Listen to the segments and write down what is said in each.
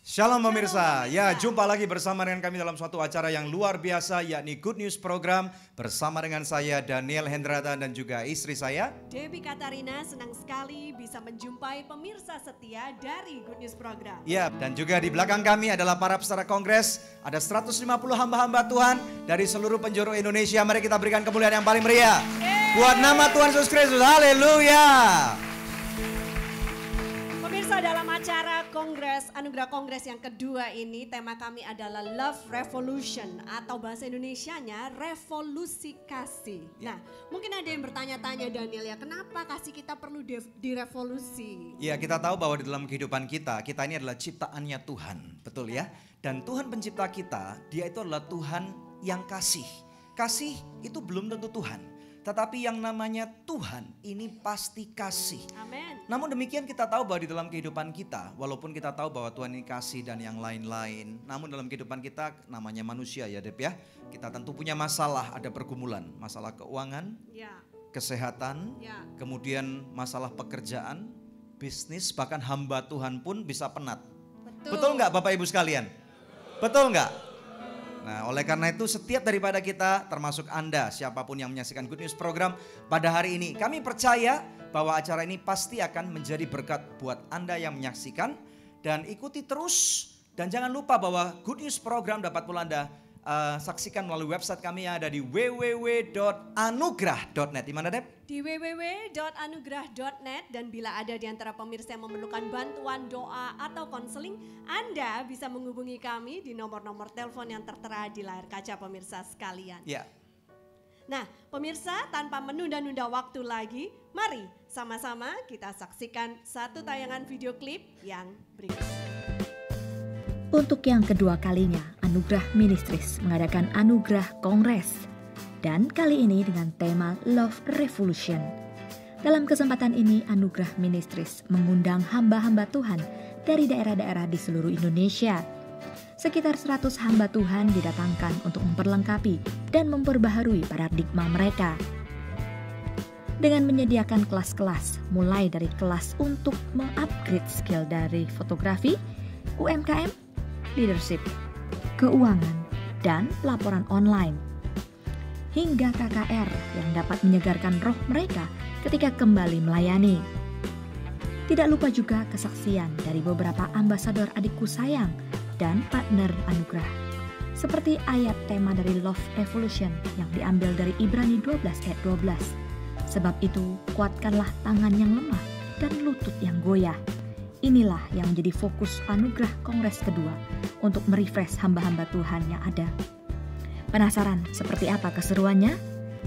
Shalom pemirsa, ya jumpa lagi bersama dengan kami dalam suatu acara yang luar biasa yakni Good News Program bersama dengan saya Daniel Hendrata dan juga istri saya Debbie Katarina. Senang sekali bisa menjumpai pemirsa setia dari Good News Program. Ya, dan juga di belakang kami adalah para peserta kongres. Ada 150 hamba-hamba Tuhan dari seluruh penjuru Indonesia. Mari kita berikan kemuliaan yang paling meriah buat nama Tuhan Yesus Kristus. Haleluya. Pemirsa, dalam acara Kongres, Anugerah Kongres yang kedua ini, tema kami adalah Love Revolution atau bahasa Indonesianya revolusi kasih. Nah, mungkin ada yang bertanya-tanya Daniel ya, kenapa kasih kita perlu direvolusi? Ya, kita tahu bahwa di dalam kehidupan kita ini adalah ciptaannya Tuhan, betul ya? Dan Tuhan pencipta kita, dia itu adalah Tuhan yang kasih. Kasih itu belum tentu Tuhan. Tetapi yang namanya Tuhan ini pasti kasih. Amin. Namun demikian kita tahu bahwa di dalam kehidupan kita, walaupun kita tahu bahwa Tuhan ini kasih dan yang lain-lain, namun dalam kehidupan kita namanya manusia ya Dep ya, kita tentu punya masalah, ada pergumulan, masalah keuangan, Ya. kesehatan, Ya. kemudian masalah pekerjaan, bisnis, bahkan hamba Tuhan pun bisa penat. Betul Nggak Bapak Ibu sekalian? Betul nggak? Nah, oleh karena itu setiap daripada kita, termasuk Anda, siapapun yang menyaksikan Good News Program pada hari ini, kami percaya bahwa acara ini pasti akan menjadi berkat buat Anda yang menyaksikan. Dan ikuti terus, dan jangan lupa bahwa Good News Program dapat pula Anda saksikan melalui website kami yang ada di www.anugrah.net. Di mana Dep? Di www.anugrah.net. Dan bila ada di antara pemirsa yang memerlukan bantuan doa atau konseling, Anda bisa menghubungi kami di nomor-nomor telepon yang tertera di layar kaca pemirsa sekalian. Ya. Nah pemirsa, tanpa menunda-nunda waktu lagi, mari sama-sama kita saksikan satu tayangan video klip yang berikut. Untuk yang kedua kalinya, Anugerah Ministries mengadakan Anugerah Kongres. Dan kali ini dengan tema Love Revolution. Dalam kesempatan ini, Anugerah Ministries mengundang hamba-hamba Tuhan dari daerah-daerah di seluruh Indonesia. Sekitar 100 hamba Tuhan didatangkan untuk memperlengkapi dan memperbaharui paradigma mereka. Dengan menyediakan kelas-kelas, mulai dari kelas untuk mengupgrade skill dari fotografi, UMKM, leadership, keuangan, dan laporan online. Hingga KKR yang dapat menyegarkan roh mereka ketika kembali melayani. Tidak lupa juga kesaksian dari beberapa ambasador adikku sayang dan partner anugerah. Seperti ayat tema dari Love Revolution yang diambil dari Ibrani 12 ayat 12. Sebab itu kuatkanlah tangan yang lemah dan lutut yang goyah. Inilah yang menjadi fokus Anugerah Kongres kedua untuk merefresh hamba-hamba Tuhan yang ada. Penasaran seperti apa keseruannya?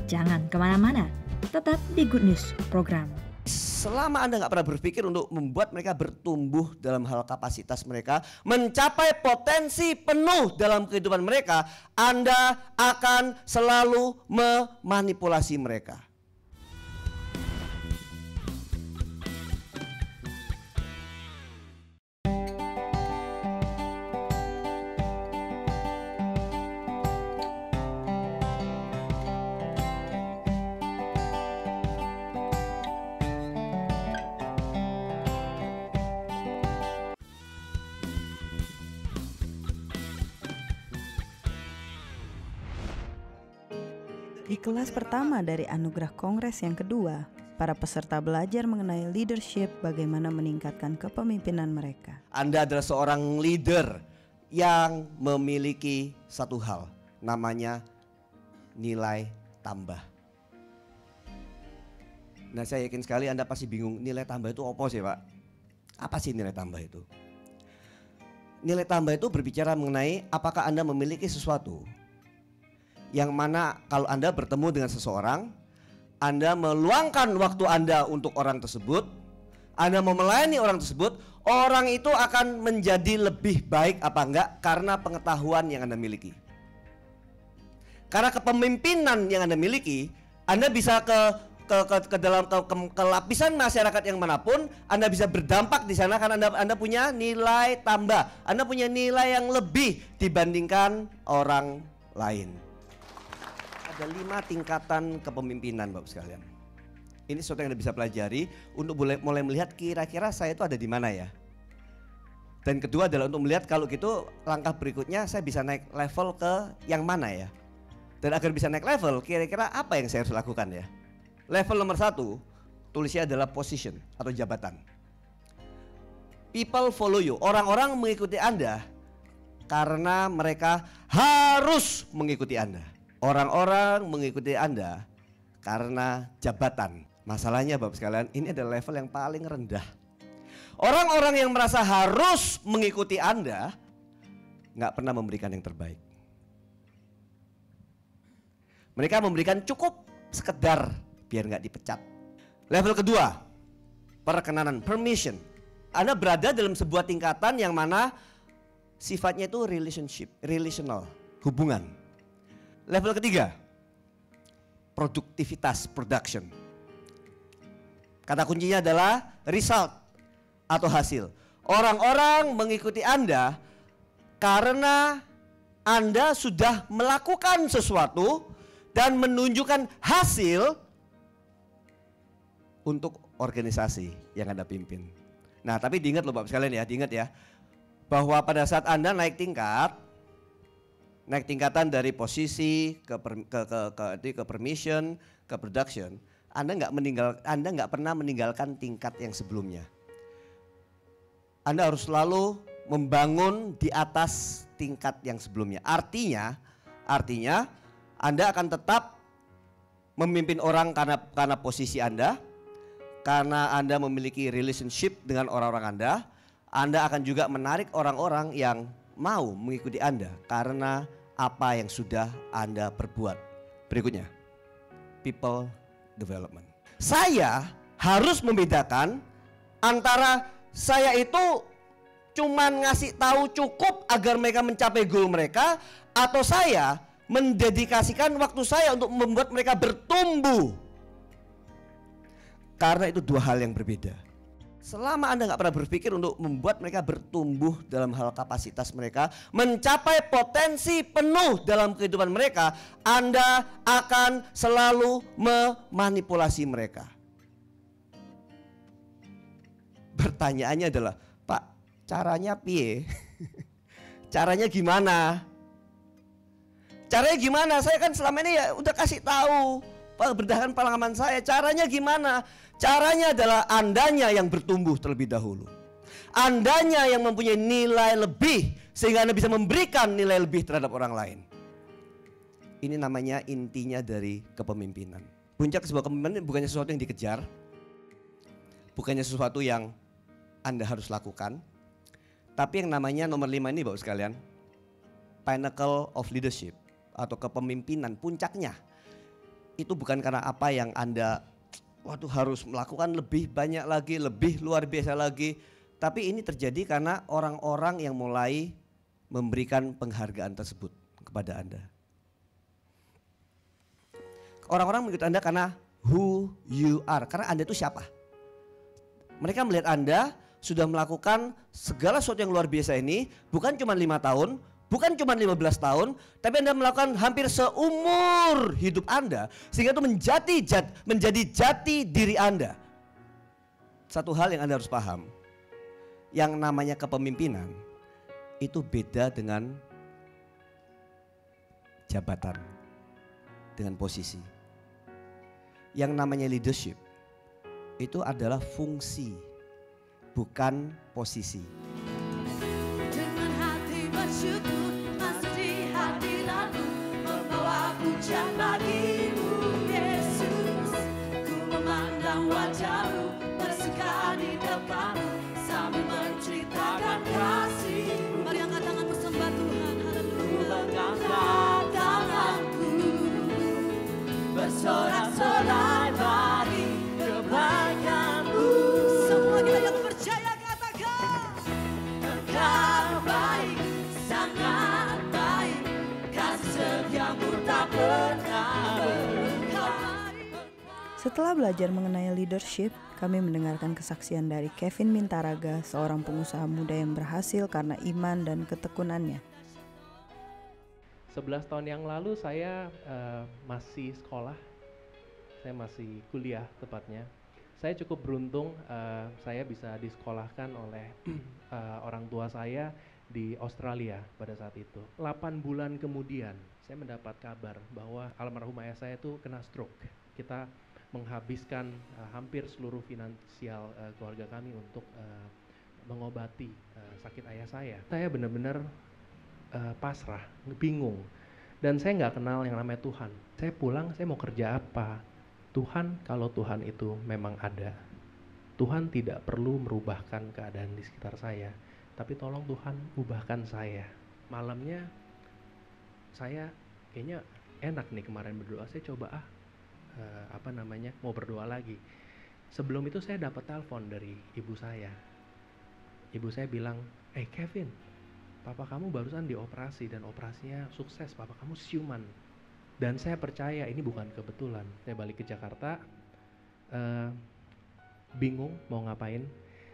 Jangan kemana-mana, tetap di Good News Program. Selama Anda nggak pernah berpikir untuk membuat mereka bertumbuh dalam hal kapasitas mereka, mencapai potensi penuh dalam kehidupan mereka, Anda akan selalu memanipulasi mereka. Di kelas pertama dari Anugerah Kongres yang kedua, para peserta belajar mengenai leadership, bagaimana meningkatkan kepemimpinan mereka. Anda adalah seorang leader yang memiliki satu hal, namanya nilai tambah. Nah, saya yakin sekali Anda pasti bingung, nilai tambah itu apa sih Pak? Apa sih nilai tambah itu? Nilai tambah itu berbicara mengenai apakah Anda memiliki sesuatu yang mana kalau Anda bertemu dengan seseorang, Anda meluangkan waktu Anda untuk orang tersebut, Anda mau melayani orang tersebut, orang itu akan menjadi lebih baik apa enggak karena pengetahuan yang Anda miliki. Karena kepemimpinan yang Anda miliki, Anda bisa ke lapisan masyarakat yang manapun, Anda bisa berdampak di sana karena Anda punya nilai tambah, Anda punya nilai yang lebih dibandingkan orang lain. Ada 5 tingkatan kepemimpinan Bapak sekalian. Ini sesuatu yang Anda bisa pelajari untuk mulai melihat kira-kira saya itu ada di mana ya. Dan kedua adalah untuk melihat kalau gitu langkah berikutnya saya bisa naik level ke yang mana ya. Dan agar bisa naik level, kira-kira apa yang saya harus lakukan ya. Level nomor 1, tulisnya adalah position atau jabatan. People follow you, orang-orang mengikuti Anda karena mereka harus mengikuti Anda. Orang-orang mengikuti Anda karena jabatan. Masalahnya Bapak sekalian, ini adalah level yang paling rendah. Orang-orang yang merasa harus mengikuti Anda nggak pernah memberikan yang terbaik. Mereka memberikan cukup sekedar biar nggak dipecat. Level kedua, perkenanan, permission. Anda berada dalam sebuah tingkatan yang mana sifatnya itu relational, hubungan. Level ketiga, produktivitas, production. Kata kuncinya adalah result atau hasil. Orang-orang mengikuti Anda karena Anda sudah melakukan sesuatu dan menunjukkan hasil untuk organisasi yang Anda pimpin. Nah, tapi diingat loh Bapak sekalian ya, diingat ya, bahwa pada saat Anda naik tingkatan dari posisi ke permission, ke production, Anda nggak pernah meninggalkan tingkat yang sebelumnya. Anda harus selalu membangun di atas tingkat yang sebelumnya. Artinya Anda akan tetap memimpin orang karena posisi Anda, karena Anda memiliki relationship dengan orang-orang Anda. Anda akan juga menarik orang-orang yang mau mengikuti Anda karena apa yang sudah Anda perbuat. Berikutnya, people development. Saya harus membedakan antara saya itu cuman ngasih tahu cukup agar mereka mencapai goal mereka, atau saya mendedikasikan waktu saya untuk membuat mereka bertumbuh. Karena itu dua hal yang berbeda. Selama Anda nggak pernah berpikir untuk membuat mereka bertumbuh dalam hal kapasitas mereka, mencapai potensi penuh dalam kehidupan mereka, Anda akan selalu memanipulasi mereka. Pertanyaannya adalah, Pak, caranya piye? Caranya gimana? Caranya gimana? Saya kan selama ini ya udah kasih tahu, Pak, berdasarkan pengalaman saya. Caranya gimana? Caranya adalah Andanya yang bertumbuh terlebih dahulu. Andanya yang mempunyai nilai lebih sehingga Anda bisa memberikan nilai lebih terhadap orang lain. Ini namanya intinya dari kepemimpinan. Puncak sebuah kepemimpinan bukannya sesuatu yang dikejar, bukannya sesuatu yang Anda harus lakukan, tapi yang namanya nomor 5 ini Bapak sekalian, pinnacle of leadership atau kepemimpinan, puncaknya itu bukan karena apa yang Anda harus melakukan lebih banyak lagi, lebih luar biasa lagi, tapi ini terjadi karena orang-orang yang mulai memberikan penghargaan tersebut kepada Anda. Orang-orang mengikuti Anda karena who you are, karena Anda itu siapa. Mereka melihat Anda sudah melakukan segala sesuatu yang luar biasa ini, bukan cuma 5 tahun, bukan cuma 15 tahun, tapi Anda melakukan hampir seumur hidup Anda, sehingga itu menjadi jati diri Anda. Satu hal yang Anda harus paham, yang namanya kepemimpinan itu beda dengan jabatan, dengan posisi. Yang namanya leadership itu adalah fungsi, bukan posisi. Dengan hati bersyukur masuk di hadirat-Mu, membawa pujian bagi-Mu Yesus. Ku memandang wajah-Mu, bersuka di depan-Mu, sambil menceritakan kasih-Mu. Mari angkat tanganmu sembah Tuhan, haleluya. Angkat tanganku, bersorak-sorai bagi kebaikan-Mu. Semua kita yang percaya katakan, Engkau baik, sangat baik, kasih setia-Mu tak pernah berhenti. Setelah belajar mengenai leadership, kami mendengarkan kesaksian dari Kevin Mintaraga, seorang pengusaha muda yang berhasil karena iman dan ketekunannya. 11 tahun yang lalu saya masih sekolah, saya masih kuliah tepatnya. Saya cukup beruntung, saya bisa disekolahkan oleh orang tua saya di Australia pada saat itu. 8 bulan kemudian saya mendapat kabar bahwa almarhum ayah saya itu kena stroke. Kita menghabiskan hampir seluruh finansial keluarga kami untuk mengobati sakit ayah saya. Saya benar-benar pasrah, bingung. Dan saya nggak kenal yang namanya Tuhan. Saya pulang, saya mau kerja apa? Tuhan, kalau Tuhan itu memang ada, Tuhan tidak perlu merubahkan keadaan di sekitar saya. Tapi tolong Tuhan ubahkan saya. Malamnya saya kayaknya enak nih kemarin berdoa, saya coba mau berdoa lagi. Sebelum itu saya dapat telepon dari ibu saya. Ibu saya bilang, Kevin, papa kamu barusan dioperasi dan operasinya sukses, papa kamu siuman. Dan saya percaya ini bukan kebetulan. Saya balik ke Jakarta, bingung mau ngapain.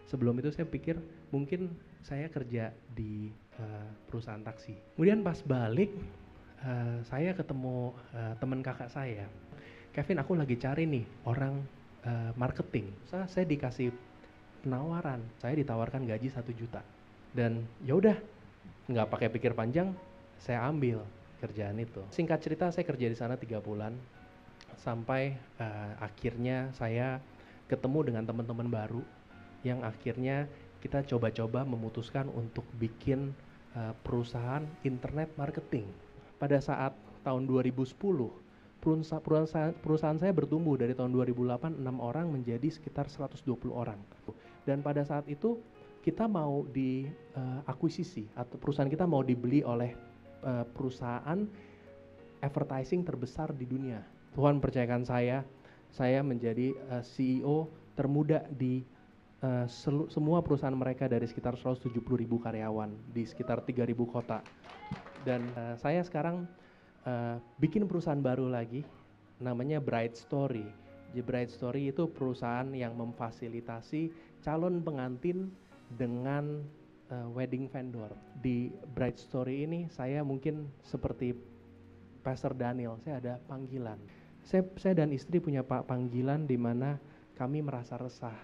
Sebelum itu saya pikir mungkin saya kerja di perusahaan taksi. Kemudian pas balik, saya ketemu teman kakak saya. Kevin, aku lagi cari nih orang marketing. Saya dikasih penawaran, saya ditawarkan gaji 1 juta. Dan ya udah, nggak pakai pikir panjang, saya ambil kerjaan itu. Singkat cerita, saya kerja di sana 3 bulan sampai akhirnya saya ketemu dengan teman-teman baru yang akhirnya kita coba-coba memutuskan untuk bikin perusahaan internet marketing. Pada saat tahun 2010, perusahaan saya bertumbuh dari tahun 2008 6 orang menjadi sekitar 120 orang. Dan pada saat itu kita mau diakuisisi atau perusahaan kita mau dibeli oleh perusahaan advertising terbesar di dunia. Tuhan percayakan saya menjadi CEO termuda di semua perusahaan mereka dari sekitar 170.000 karyawan di sekitar 3.000 kota. Dan saya sekarang bikin perusahaan baru lagi, namanya Bright Story. Jadi Bright Story itu perusahaan yang memfasilitasi calon pengantin dengan wedding vendor. Di Bright Story ini saya mungkin seperti Pastor Daniel, saya ada panggilan. Saya dan istri punya panggilan di mana kami merasa resah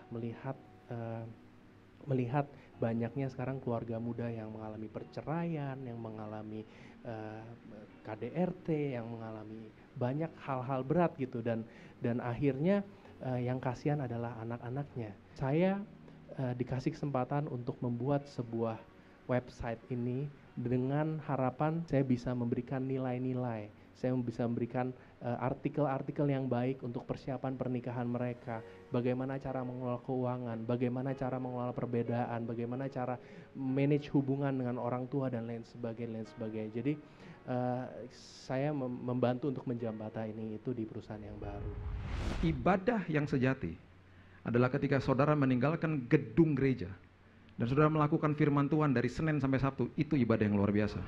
melihat banyaknya sekarang keluarga muda yang mengalami perceraian, yang mengalami KDRT, yang mengalami banyak hal-hal berat gitu, dan akhirnya yang kasihan adalah anak-anaknya. Saya dikasih kesempatan untuk membuat sebuah website ini dengan harapan saya bisa memberikan nilai-nilai, saya bisa memberikan artikel-artikel yang baik untuk persiapan pernikahan mereka, bagaimana cara mengelola keuangan, bagaimana cara mengelola perbedaan, bagaimana cara manage hubungan dengan orang tua dan lain sebagainya. Jadi saya membantu untuk menjembatani itu di perusahaan yang baru. Ibadah yang sejati adalah ketika saudara meninggalkan gedung gereja dan saudara melakukan firman Tuhan dari Senin sampai Sabtu. Itu ibadah yang luar biasa.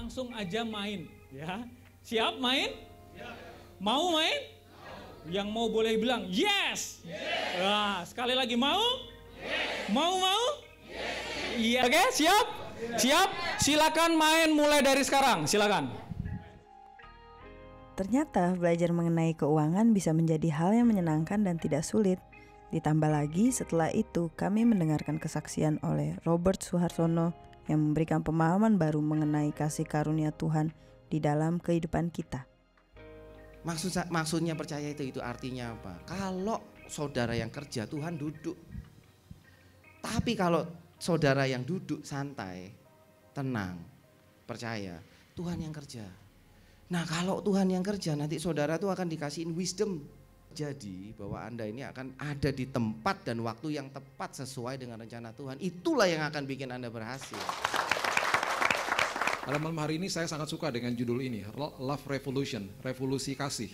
Langsung aja main, ya. Siap main? Siap. Mau main? Mau. Yang mau boleh bilang yes. Yes. Nah, sekali lagi mau? Yes. Mau? Yes. Iya. Oke, siap? Yes. Siap? Silakan main mulai dari sekarang. Silakan. Ternyata belajar mengenai keuangan bisa menjadi hal yang menyenangkan dan tidak sulit. Ditambah lagi setelah itu kami mendengarkan kesaksian oleh Robert Suhartono yang memberikan pemahaman baru mengenai kasih karunia Tuhan di dalam kehidupan kita. Maksudnya percaya itu artinya apa? Kalau saudara yang kerja, Tuhan duduk. Tapi kalau saudara yang duduk santai, tenang, percaya, Tuhan yang kerja. Nah kalau Tuhan yang kerja, nanti saudara tuh akan dikasihin wisdom. Jadi bahwa Anda ini akan ada di tempat dan waktu yang tepat sesuai dengan rencana Tuhan. Itulah yang akan bikin Anda berhasil. Pada malam hari ini saya sangat suka dengan judul ini, Love Revolution, revolusi kasih.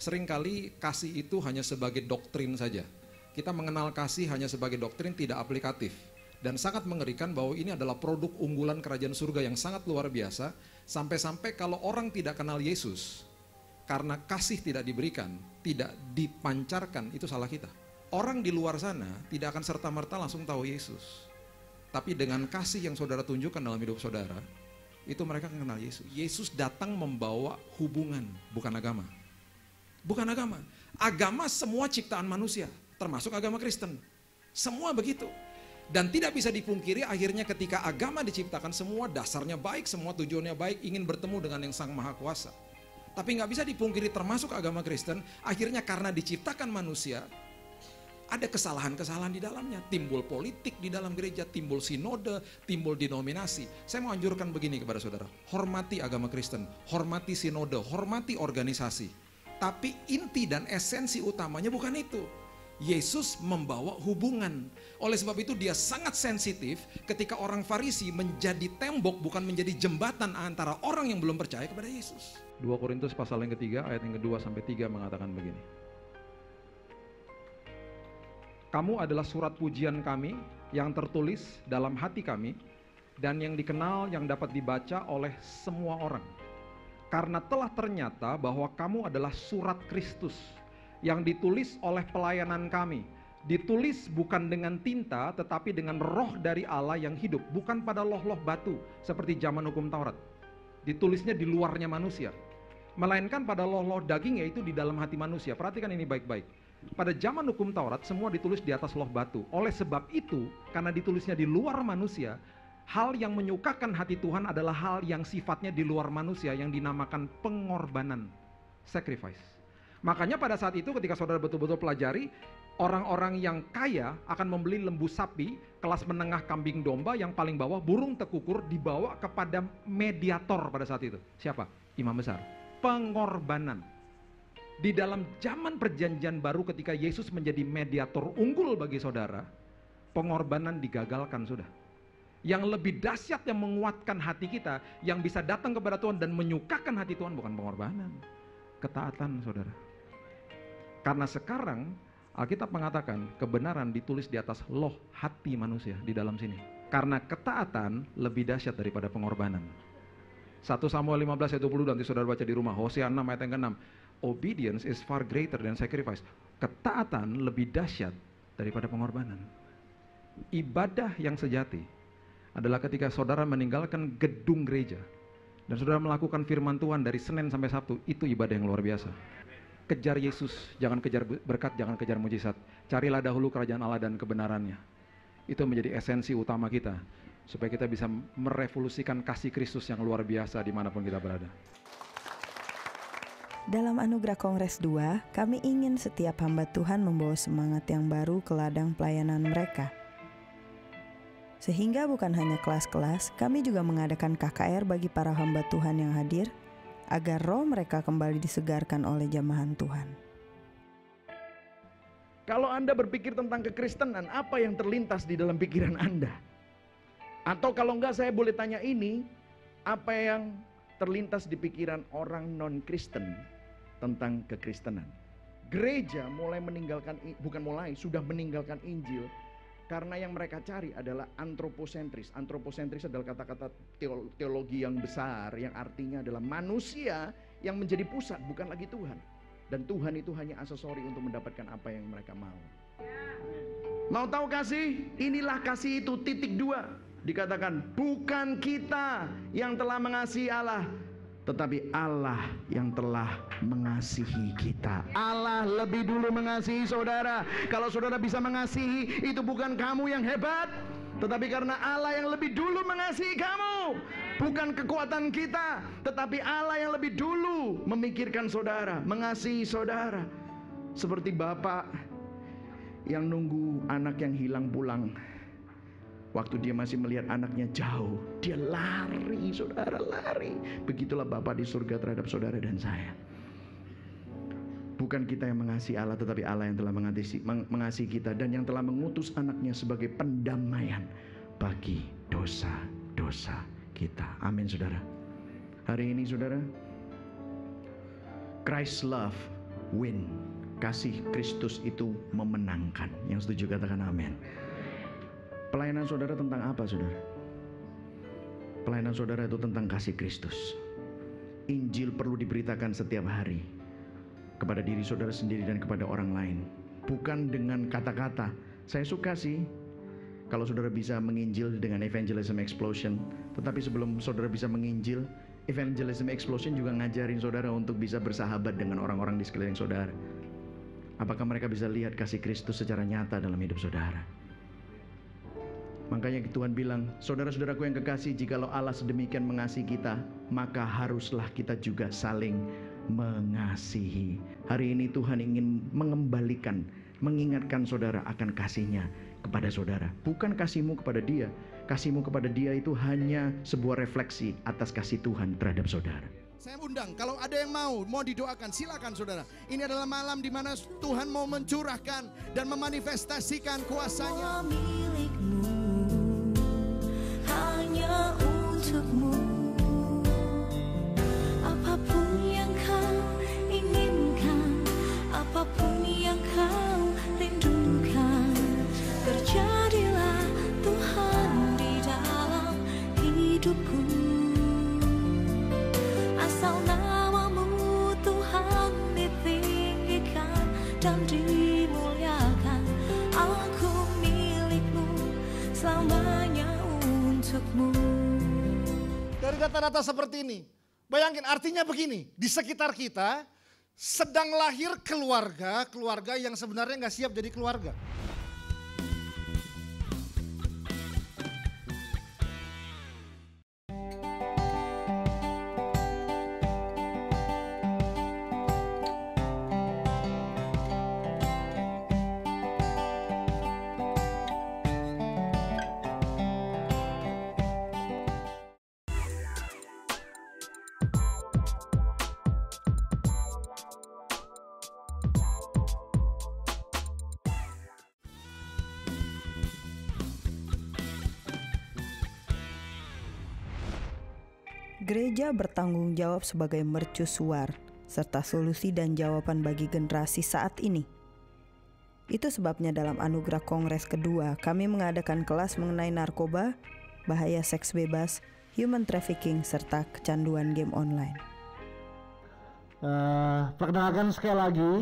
Seringkali kasih itu hanya sebagai doktrin saja. Kita mengenal kasih hanya sebagai doktrin, tidak aplikatif. Dan sangat mengerikan bahwa ini adalah produk unggulan kerajaan surga yang sangat luar biasa. Sampai-sampai kalau orang tidak kenal Yesus, karena kasih tidak diberikan, tidak dipancarkan, itu salah kita. Orang di luar sana tidak akan serta-merta langsung tahu Yesus. Tapi dengan kasih yang saudara tunjukkan dalam hidup saudara, itu mereka kenal Yesus. Yesus datang membawa hubungan, bukan agama. Bukan agama. Agama semua ciptaan manusia, termasuk agama Kristen. Semua begitu. Dan tidak bisa dipungkiri akhirnya ketika agama diciptakan semua dasarnya baik, semua tujuannya baik, ingin bertemu dengan yang Sang Maha Kuasa. Tapi nggak bisa dipungkiri termasuk agama Kristen, akhirnya karena diciptakan manusia, ada kesalahan-kesalahan di dalamnya. Timbul politik di dalam gereja, timbul sinode, timbul denominasi. Saya mau anjurkan begini kepada saudara, hormati agama Kristen, hormati sinode, hormati organisasi. Tapi inti dan esensi utamanya bukan itu. Yesus membawa hubungan. Oleh sebab itu dia sangat sensitif ketika orang Farisi menjadi tembok, bukan menjadi jembatan antara orang yang belum percaya kepada Yesus. 2 Korintus pasal yang ketiga ayat yang kedua sampai 3 mengatakan begini. Kamu adalah surat pujian kami yang tertulis dalam hati kami dan yang dikenal yang dapat dibaca oleh semua orang. Karena telah ternyata bahwa kamu adalah surat Kristus yang ditulis oleh pelayanan kami. Ditulis bukan dengan tinta tetapi dengan roh dari Allah yang hidup. Bukan pada loh-loh batu seperti zaman hukum Taurat. Ditulisnya di luarnya manusia. Melainkan pada loh-loh daging, yaitu di dalam hati manusia. Perhatikan ini baik-baik. Pada zaman hukum Taurat semua ditulis di atas loh batu. Oleh sebab itu, karena ditulisnya di luar manusia, hal yang menyukakan hati Tuhan adalah hal yang sifatnya di luar manusia, yang dinamakan pengorbanan, sacrifice. Makanya pada saat itu ketika saudara betul-betul pelajari, orang-orang yang kaya akan membeli lembu sapi, kelas menengah kambing domba, yang paling bawah burung tekukur, dibawa kepada mediator pada saat itu. Siapa? Imam besar. Pengorbanan. Di dalam zaman perjanjian baru ketika Yesus menjadi mediator unggul bagi saudara, pengorbanan digagalkan sudah. Yang lebih dahsyat yang menguatkan hati kita, yang bisa datang kepada Tuhan dan menyukakan hati Tuhan, bukan pengorbanan, ketaatan saudara. Karena sekarang Alkitab mengatakan kebenaran ditulis di atas loh hati manusia di dalam sini. Karena ketaatan lebih dahsyat daripada pengorbanan. 1 Samuel 15 ayat 20 nanti saudara baca di rumah. Hosea 6 ayat yang ke-6. Obedience is far greater than sacrifice. Ketaatan lebih dahsyat daripada pengorbanan. Ibadah yang sejati adalah ketika saudara meninggalkan gedung gereja dan saudara melakukan firman Tuhan dari Senin sampai Sabtu. Itu ibadah yang luar biasa. Kejar Yesus, jangan kejar berkat, jangan kejar mujizat. Carilah dahulu kerajaan Allah dan kebenarannya. Itu menjadi esensi utama kita, supaya kita bisa merevolusikan kasih Kristus yang luar biasa dimanapun kita berada. Dalam Anugerah Kongres 2, kami ingin setiap hamba Tuhan membawa semangat yang baru ke ladang pelayanan mereka. Sehingga bukan hanya kelas-kelas, kami juga mengadakan KKR bagi para hamba Tuhan yang hadir, agar roh mereka kembali disegarkan oleh jamahan Tuhan. Kalau Anda berpikir tentang kekristenan, apa yang terlintas di dalam pikiran Anda? Atau kalau enggak, saya boleh tanya ini, apa yang terlintas di pikiran orang non-Kristen tentang kekristenan? Gereja sudah meninggalkan Injil karena yang mereka cari adalah antroposentris. Antroposentris adalah kata-kata teologi yang besar, yang artinya adalah manusia yang menjadi pusat, bukan lagi Tuhan. Dan Tuhan itu hanya aksesori untuk mendapatkan apa yang mereka mau. Mau tahu kasih? Inilah kasih itu, titik 2. Dikatakan bukan kita yang telah mengasihi Allah, tetapi Allah yang telah mengasihi kita. Allah lebih dulu mengasihi saudara. Kalau saudara bisa mengasihi, itu bukan kamu yang hebat, tetapi karena Allah yang lebih dulu mengasihi kamu. Bukan kekuatan kita, tetapi Allah yang lebih dulu memikirkan saudara, mengasihi saudara. Seperti bapak yang nunggu anak yang hilang pulang. Waktu dia masih melihat anaknya jauh, dia lari, saudara, lari. Begitulah Bapa di surga terhadap saudara dan saya. Bukan kita yang mengasihi Allah, tetapi Allah yang telah mengasihi kita dan yang telah mengutus anaknya sebagai pendamaian bagi dosa-dosa kita. Amin, saudara. Hari ini, saudara, Christ love win. Kasih Kristus itu memenangkan. Yang setuju katakan amin. Pelayanan saudara tentang apa, saudara? Pelayanan saudara itu tentang kasih Kristus. Injil perlu diberitakan setiap hari kepada diri saudara sendiri dan kepada orang lain. Bukan dengan kata-kata. Saya suka sih kalau saudara bisa menginjil dengan evangelism explosion. Tetapi sebelum saudara bisa menginjil, evangelism explosion juga ngajarin saudara untuk bisa bersahabat dengan orang-orang di sekeliling saudara. Apakah mereka bisa lihat kasih Kristus secara nyata dalam hidup saudara? Makanya Tuhan bilang, saudara-saudaraku yang kekasih, jikalau Allah sedemikian mengasihi kita, maka haruslah kita juga saling mengasihi. Hari ini Tuhan ingin mengembalikan, mengingatkan saudara akan kasih-Nya kepada saudara. Bukan kasihmu kepada dia. Kasihmu kepada dia itu hanya sebuah refleksi atas kasih Tuhan terhadap saudara. Saya undang, kalau ada yang mau didoakan, silakan saudara. Ini adalah malam di mana Tuhan mau mencurahkan dan memanifestasikan kuasa-Nya. Milikmu, hanya untukmu. Apapun yang kau inginkan, apapun yang kau rindukan, terjadilah Tuhan di dalam hidupku. Asal namamu Tuhan ditinggikan dan dimuliakan. Aku milikmu, selamanya untukmu. Dari data-data seperti ini, bayangin artinya begini, di sekitar kita sedang lahir keluarga yang sebenarnya nggak siap jadi keluarga. Gereja bertanggung jawab sebagai mercusuar serta solusi dan jawaban bagi generasi saat ini. Itu sebabnya dalam anugerah kongres kedua kami mengadakan kelas mengenai narkoba, bahaya seks bebas, human trafficking, serta kecanduan game online. Perkenalkan sekali lagi,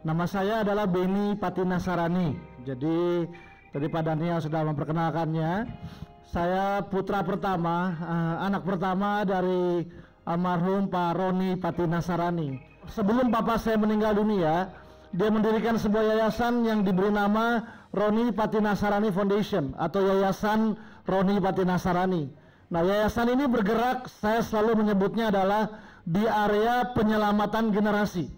nama saya adalah Beni Patinasarani. Jadi tadi Pak Daniel sudah memperkenalkannya. Saya putra pertama, anak pertama dari almarhum Pak Roni Patinasarani. Sebelum papa saya meninggal dunia, dia mendirikan sebuah yayasan yang diberi nama Roni Patinasarani Foundation atau Yayasan Roni Patinasarani. Nah, yayasan ini bergerak, saya selalu menyebutnya adalah di area penyelamatan generasi.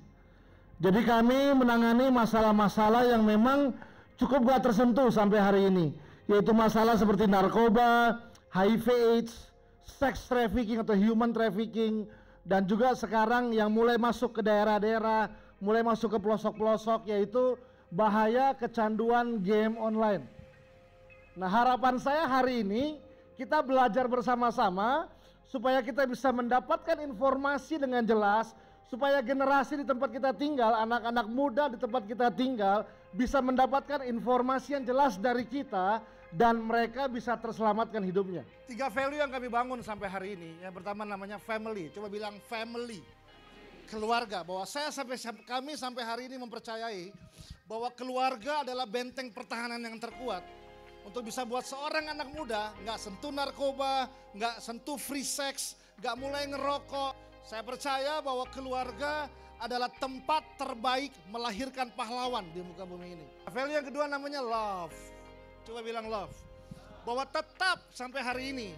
Jadi kami menangani masalah-masalah yang memang cukup gak tersentuh sampai hari ini, yaitu masalah seperti narkoba, HIV/AIDS, sex trafficking atau human trafficking, dan juga sekarang yang mulai masuk ke daerah-daerah, mulai masuk ke pelosok-pelosok, yaitu bahaya kecanduan game online. Nah, harapan saya hari ini kita belajar bersama-sama supaya kita bisa mendapatkan informasi dengan jelas, supaya generasi di tempat kita tinggal, anak-anak muda di tempat kita tinggal bisa mendapatkan informasi yang jelas dari kita dan mereka bisa terselamatkan hidupnya. 3 value yang kami bangun sampai hari ini. Yang pertama namanya family. Coba bilang family. Keluarga. Bahwa kami sampai hari ini mempercayai bahwa keluarga adalah benteng pertahanan yang terkuat untuk bisa buat seorang anak muda nggak sentuh narkoba, nggak sentuh free sex, nggak mulai ngerokok. Saya percaya bahwa keluarga adalah tempat terbaik melahirkan pahlawan di muka bumi ini. Value yang kedua namanya love. Coba bilang love. Bahwa tetap sampai hari ini,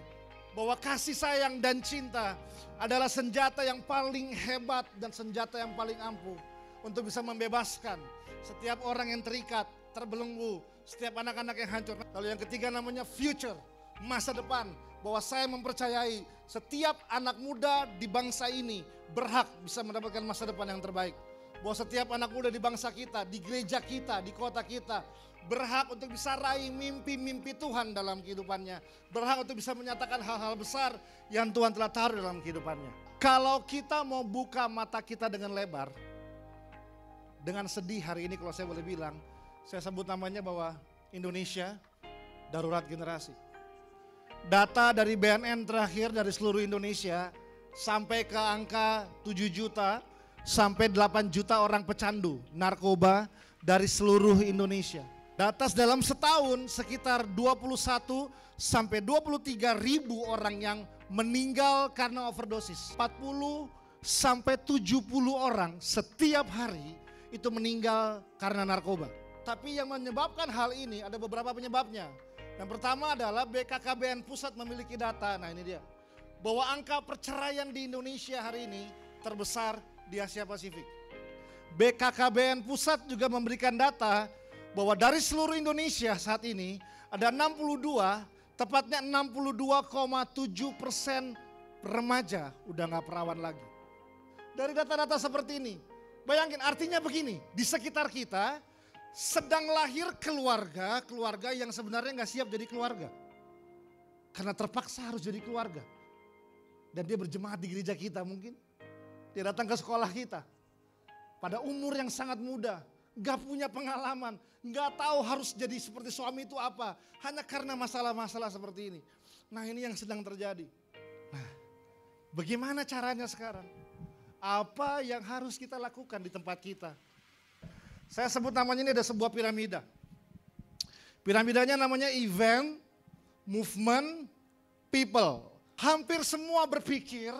bahwa kasih sayang dan cinta adalah senjata yang paling hebat dan senjata yang paling ampuh untuk bisa membebaskan setiap orang yang terikat, terbelenggu, setiap anak-anak yang hancur. Lalu yang ketiga namanya future, masa depan. Bahwa saya mempercayai setiap anak muda di bangsa ini berhak bisa mendapatkan masa depan yang terbaik. Bahwa setiap anak muda di bangsa kita, di gereja kita, di kota kita berhak untuk bisa raih mimpi-mimpi Tuhan dalam kehidupannya. Berhak untuk bisa menyatakan hal-hal besar yang Tuhan telah taruh dalam kehidupannya. Kalau kita mau buka mata kita dengan lebar, dengan sedih hari ini kalau saya boleh bilang, saya sebut namanya bahwa Indonesia darurat generasi. Data dari BNN terakhir dari seluruh Indonesia sampai ke angka 7 juta sampai 8 juta orang pecandu narkoba dari seluruh Indonesia. Data dalam setahun sekitar 21 sampai 23 ribu orang yang meninggal karena overdosis. 40 sampai 70 orang setiap hari itu meninggal karena narkoba. Tapi yang menyebabkan hal ini ada beberapa penyebabnya. Yang pertama adalah BKKBN Pusat memiliki data, nah ini dia. Bahwa angka perceraian di Indonesia hari ini terbesar di Asia Pasifik. BKKBN Pusat juga memberikan data bahwa dari seluruh Indonesia saat ini ada 62, tepatnya 62,7% remaja udah gak perawan lagi. Dari data-data seperti ini, bayangin artinya begini, di sekitar kita sedang lahir keluarga yang sebenarnya gak siap jadi keluarga. Karena terpaksa harus jadi keluarga. Dan dia berjemaat di gereja kita mungkin. Dia datang ke sekolah kita. Pada umur yang sangat muda, gak punya pengalaman, gak tahu harus jadi seperti suami itu apa. Hanya karena masalah-masalah seperti ini. Nah ini yang sedang terjadi. Nah bagaimana caranya sekarang? Apa yang harus kita lakukan di tempat kita? Saya sebut namanya ini ada sebuah piramida. Piramidanya namanya event, movement, people. Hampir semua berpikir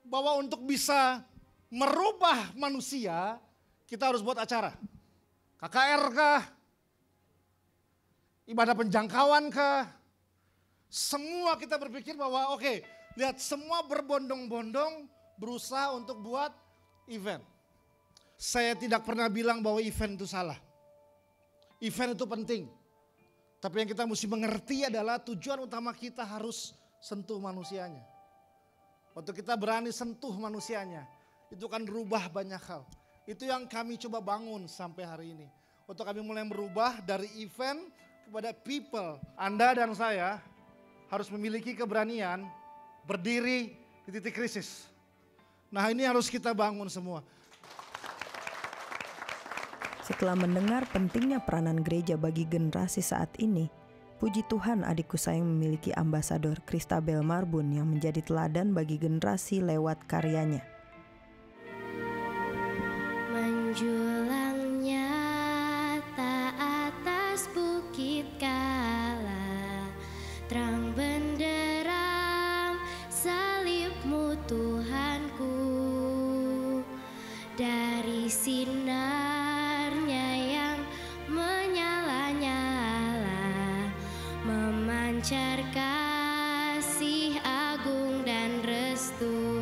bahwa untuk bisa merubah manusia, kita harus buat acara. KKR kah? Ibadah penjangkauan kah? Semua kita berpikir bahwa oke, lihat semua berbondong-bondong berusaha untuk buat event. Saya tidak pernah bilang bahwa event itu salah. Event itu penting. Tapi yang kita mesti mengerti adalah tujuan utama kita harus sentuh manusianya. Waktu kita berani sentuh manusianya, itu kan rubah banyak hal. Itu yang kami coba bangun sampai hari ini. Waktu kami mulai merubah dari event kepada people. Anda dan saya harus memiliki keberanian berdiri di titik krisis. Nah ini harus kita bangun semua. Setelah mendengar pentingnya peranan gereja bagi generasi saat ini, puji Tuhan adikku sayang memiliki ambasador Christabel Marbun yang menjadi teladan bagi generasi lewat karyanya. Menjulang nyata atas bukit kala, terang benderang salibmu Tuhanku, dari sinarnya yang menyala-nyala, memancar kasih agung dan restu.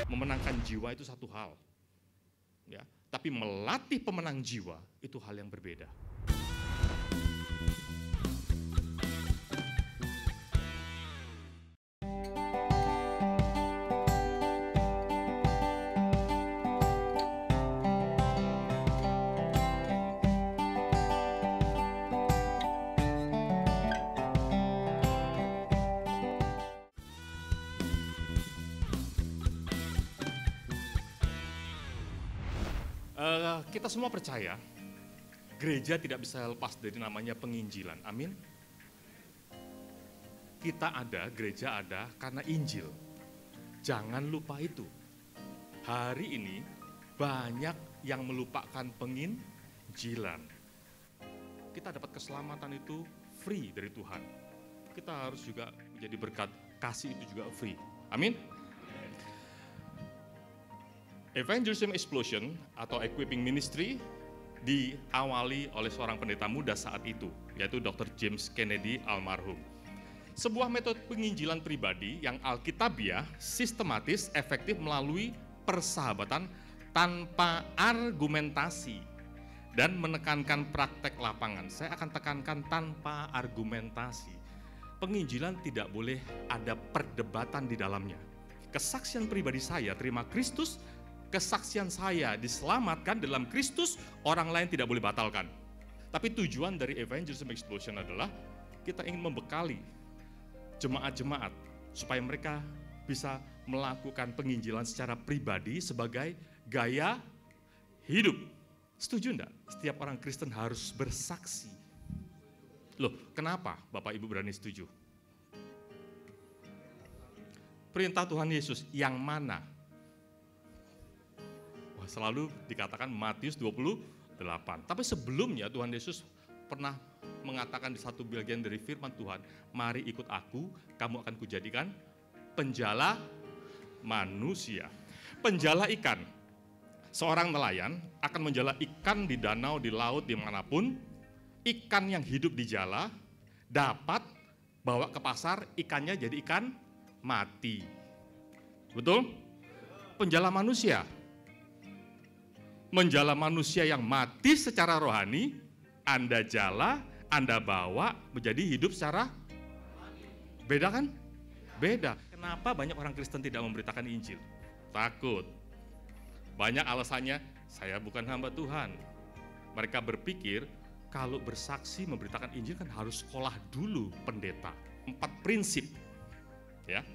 Memenangkan jiwa itu satu hal, ya. Tapi melatih pemenang jiwa itu hal yang berbeda. Kita semua percaya gereja tidak bisa lepas dari namanya penginjilan. Amin. kita ada, gereja ada karena Injil. Jangan lupa itu. Hari ini banyak yang melupakan penginjilan. Kita dapat keselamatan itu free dari Tuhan. Kita harus juga menjadi berkat, kasih itu juga free. Amin. Evangelism Explosion atau Equipping Ministry diawali oleh seorang pendeta muda saat itu, yaitu Dr. James Kennedy almarhum. Sebuah metode penginjilan pribadi yang alkitabiah, sistematis, efektif melalui persahabatan tanpa argumentasi dan menekankan praktek lapangan. Saya akan tekankan tanpa argumentasi. Penginjilan tidak boleh ada perdebatan di dalamnya. Kesaksian pribadi saya terima Kristus, kesaksian saya diselamatkan dalam Kristus, orang lain tidak boleh batalkan. Tapi tujuan dari Evangelism Explosion adalah kita ingin membekali jemaat-jemaat supaya mereka bisa melakukan penginjilan secara pribadi sebagai gaya hidup. Setuju enggak? Setiap orang Kristen harus bersaksi. Loh, kenapa Bapak Ibu berani setuju? Perintah Tuhan Yesus yang mana? Wah, selalu dikatakan Matius 28. Tapi sebelumnya Tuhan Yesus pernah mengatakan di satu bagian dari firman Tuhan, mari ikut aku, kamu akan kujadikan penjala manusia. Penjala ikan. Seorang nelayan akan menjala ikan di danau, di laut, dimanapun. Ikan yang hidup di jala dapat bawa ke pasar, ikannya jadi ikan mati. Betul? Penjala manusia. Menjala manusia yang mati secara rohani, Anda jala, Anda bawa menjadi hidup secara beda kan? Beda. Kenapa banyak orang Kristen tidak memberitakan Injil? Takut. Banyak alasannya, saya bukan hamba Tuhan. Mereka berpikir kalau bersaksi memberitakan Injil kan harus sekolah dulu pendeta. 4 prinsip ya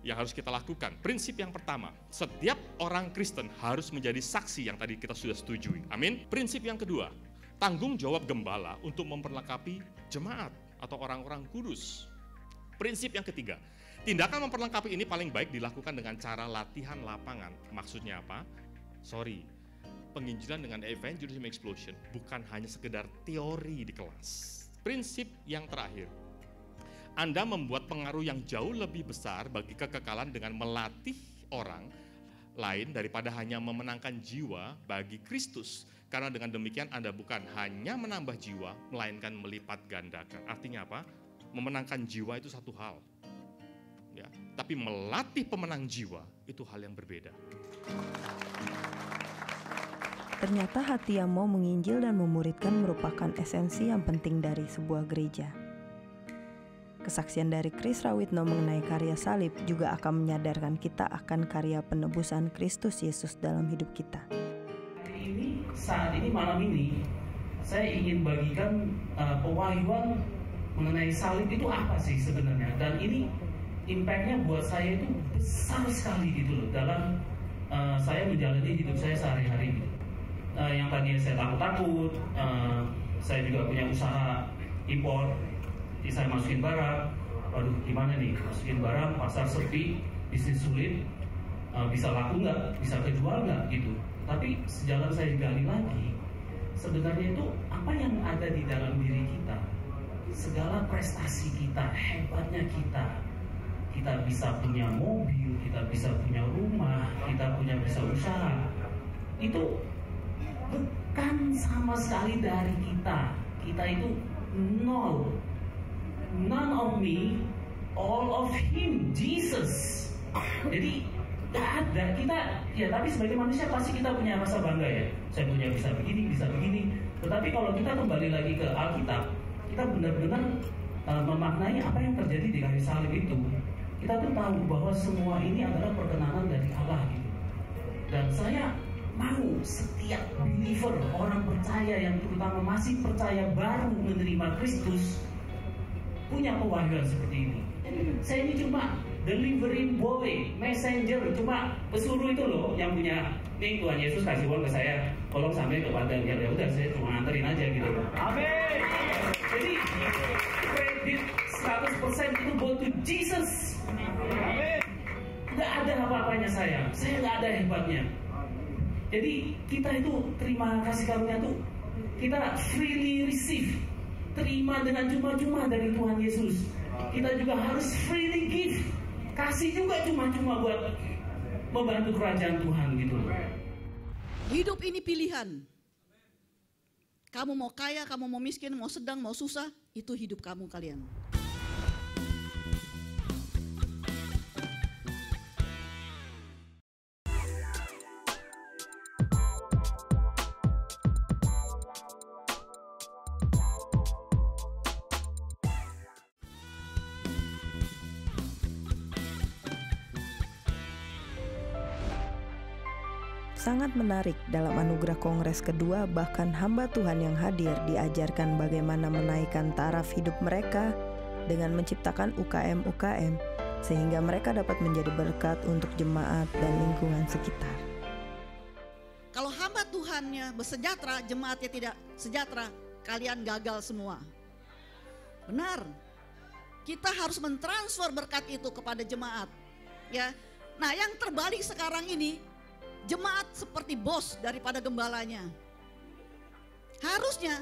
yang harus kita lakukan. Prinsip yang pertama, setiap orang Kristen harus menjadi saksi yang tadi kita sudah setujui. Amin. Prinsip yang kedua, tanggung jawab gembala untuk memperlengkapi jemaat atau orang-orang kudus. Prinsip yang ketiga, tindakan memperlengkapi ini paling baik dilakukan dengan cara latihan lapangan. Maksudnya apa? Penginjilan dengan Evangelism Explosion bukan hanya sekedar teori di kelas. Prinsip yang terakhir, Anda membuat pengaruh yang jauh lebih besar bagi kekekalan dengan melatih orang lain daripada hanya memenangkan jiwa bagi Kristus. Karena dengan demikian Anda bukan hanya menambah jiwa, melainkan melipat gandakan. Artinya apa? Memenangkan jiwa itu satu hal, ya. Tapi melatih pemenang jiwa itu hal yang berbeda. Ternyata hati yang mau menginjil dan memuridkan merupakan esensi yang penting dari sebuah gereja. Kesaksian dari Chris Rawitno mengenai karya salib juga akan menyadarkan kita akan karya penebusan Kristus Yesus dalam hidup kita. Saat ini malam ini saya ingin bagikan pewahyuan mengenai salib itu apa sih sebenarnya, dan ini impactnya buat saya itu besar sekali gitu loh dalam saya menjalani hidup saya sehari-hari gitu. Yang tadinya saya takut-takut, saya juga punya usaha impor, jadi saya masukin barang, waduh gimana nih masukin barang, pasar sepi, bisnis sulit, bisa laku nggak, bisa kejual nggak gitu. Tapi sejalan saya gali lagi, sebenarnya itu apa yang ada di dalam diri kita, segala prestasi kita, hebatnya kita bisa punya mobil, kita bisa punya rumah, kita bisa usaha, itu bukan sama sekali dari kita. Kita itu nol. None of me, all of him, Jesus. Jadi gak ada kita, ya tapi sebagai manusia pasti kita punya rasa bangga ya. Saya punya bisa begini. Tetapi kalau kita kembali lagi ke Alkitab, kita benar-benar memaknai apa yang terjadi di kayu salib itu. Kita tuh tahu bahwa semua ini adalah perkenanan dari Allah gitu. Dan saya mau setiap believer, orang percaya yang terutama masih percaya baru menerima Kristus, punya pewahyuan seperti ini. Saya ini cuma delivery boy, messenger, cuma pesuruh itu loh yang punya. Nih Tuhan Yesus kasih uang ke saya, tolong sampai ke Padang. Ya udah saya cuma nganterin aja gitu. Amin. Jadi kredit 100% itu go to Jesus. Nggak ada apa-apanya saya nggak ada hebatnya. Jadi kita itu terima kasih karunia itu, kita freely receive, terima dengan cuma-cuma dari Tuhan Yesus. Kita juga harus freely give, kasih juga cuma-cuma buat membantu kerajaan Tuhan gitu. Hidup ini pilihan. Kamu mau kaya, kamu mau miskin, mau sedang, mau susah, itu hidup kamu kalian. Sangat menarik dalam anugerah kongres kedua, bahkan hamba Tuhan yang hadir diajarkan bagaimana menaikkan taraf hidup mereka dengan menciptakan UKM-UKM sehingga mereka dapat menjadi berkat untuk jemaat dan lingkungan sekitar. Kalau hamba Tuhannya bersejahtera, jemaatnya tidak sejahtera, kalian gagal semua. Benar. Kita harus mentransfer berkat itu kepada jemaat. Ya. Nah, yang terbalik sekarang ini, jemaat seperti bos daripada gembalanya. Harusnya